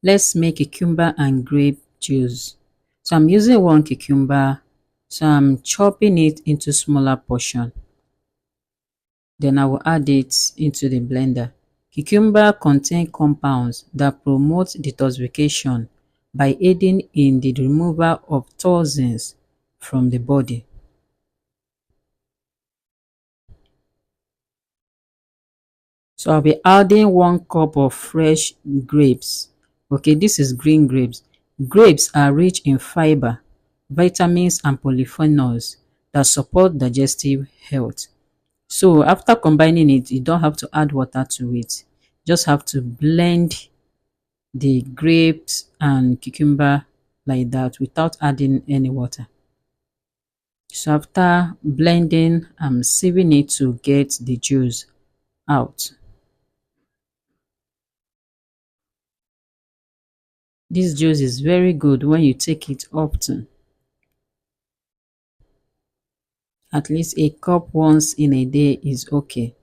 Let's make cucumber and grape juice. So I'm using one cucumber. So I'm chopping it into smaller portion. Then I will add it into the blender. Cucumber contain compounds that promote detoxification by aiding in the removal of toxins from the body. So I'll be adding 1 cup of fresh grapes. Okay, this is green grapes. Grapes are rich in fiber, vitamins and polyphenols that support digestive health. So after combining it, you don't have to add water to it. Just have to blend the grapes and cucumber like that without adding any water. So after blending, I'm sieving it to get the juice out. This juice is very good when you take it often. At least a cup once in a day is okay.